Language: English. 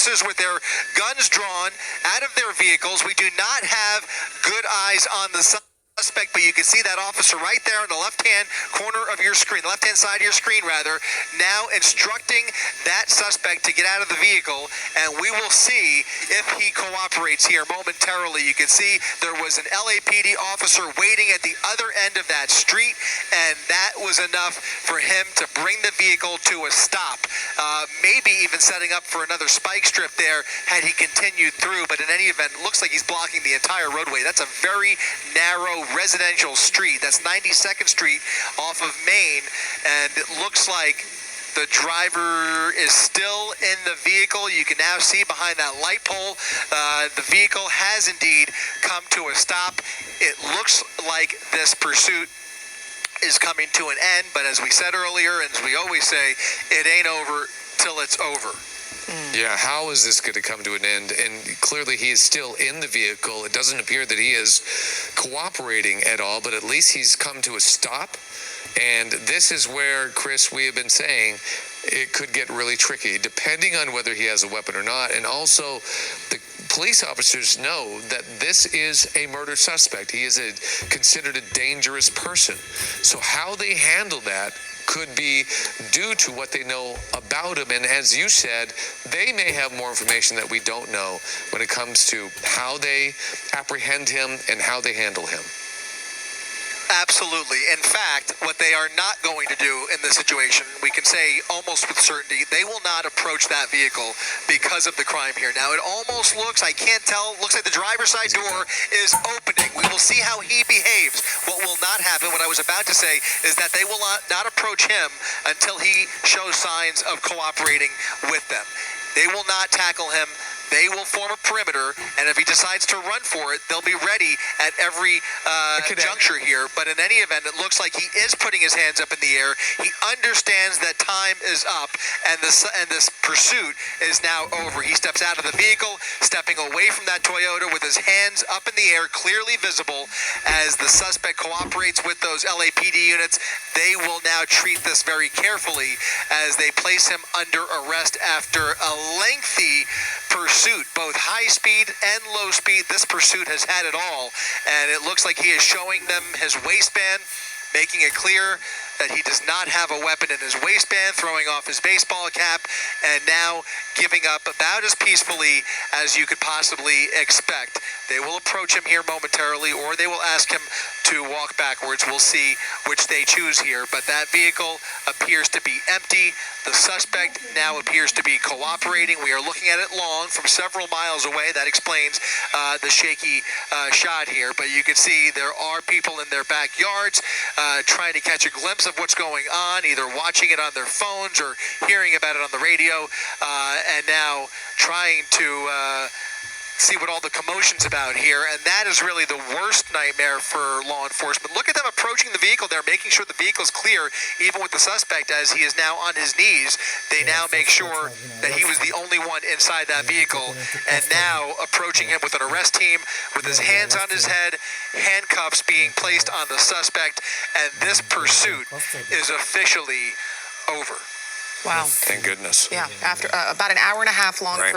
officers with their guns drawn out of their vehicles. We do not have good eyes on the suspect, but you can see that officer right there on the left-hand corner of your screen, the left-hand side of your screen, rather, now instructing that suspect to get out of the vehicle, and we will see if he cooperates here momentarily. You can see there was an LAPD officer waiting at the other end of that street, and that was enough for him to bring the vehicle to a stop, maybe even setting up for another spike strip there had he continued through, but in any event, it looks like he's blocking the entire roadway. That's a very narrow residential street. That's 92nd Street off of Main, and it looks like the driver is still in the vehicle. You can now see behind that light pole, the vehicle has indeed come to a stop. It looks like this pursuit is coming to an end, but as we said earlier, and as we always say, it ain't over till it's over. Yeah, how is this going to come to an end? And clearly he is still in the vehicle. It doesn't appear that he is cooperating at all, but at least he's come to a stop. And this is where, Chris, we have been saying it could get really tricky, depending on whether he has a weapon or not. And also, the police officers know that this is a murder suspect. He is considered a dangerous person. So how they handle that could be due to what they know about him. And as you said, they may have more information that we don't know when it comes to how they apprehend him and how they handle him. Absolutely. In fact, what they are not going to do in this situation, we can say almost with certainty, they will not approach that vehicle because of the crime here. Now, it almost looks, I can't tell, looks like the driver's side door is opening. We will see how he behaves. What will not happen, what I was about to say, is that they will not approach him until he shows signs of cooperating with them. They will not tackle him. They will form a perimeter, and if he decides to run for it, they'll be ready at every juncture here. But in any event, it looks like he is putting his hands up in the air. He understands that time is up, and this pursuit is now over. He steps out of the vehicle, stepping away from that Toyota with his hands up in the air, clearly visible. As the suspect cooperates with those LAPD units, they will now treat this very carefully as they place him under arrest after a lengthy pursuit, both high speed and low speed. This pursuit has had it all, and it looks like he is showing them his waistband, making it clear that he does not have a weapon in his waistband, throwing off his baseball cap, and now giving up about as peacefully as you could possibly expect. They will approach him here momentarily, or they will ask him to walk backwards. We'll see which they choose here, but that vehicle appears to be empty. The suspect now appears to be cooperating. We are looking at it long from several miles away. That explains the shaky shot here, but you can see there are people in their backyards trying to catch a glimpse of what's going on, either watching it on their phones or hearing about it on the radio, and now trying to see what all the commotion's about here. And that is really the worst nightmare for law enforcement. Look at them approaching the vehicle. They're making sure the vehicle's clear, even with the suspect, as he is now on his knees. They now make sure that he was the only one inside that vehicle, and now approaching him with an arrest team with his hands on his head, handcuffs being placed on the suspect, and this pursuit is officially over. Wow. Thank goodness. Yeah, after about an hour and a half long. Right.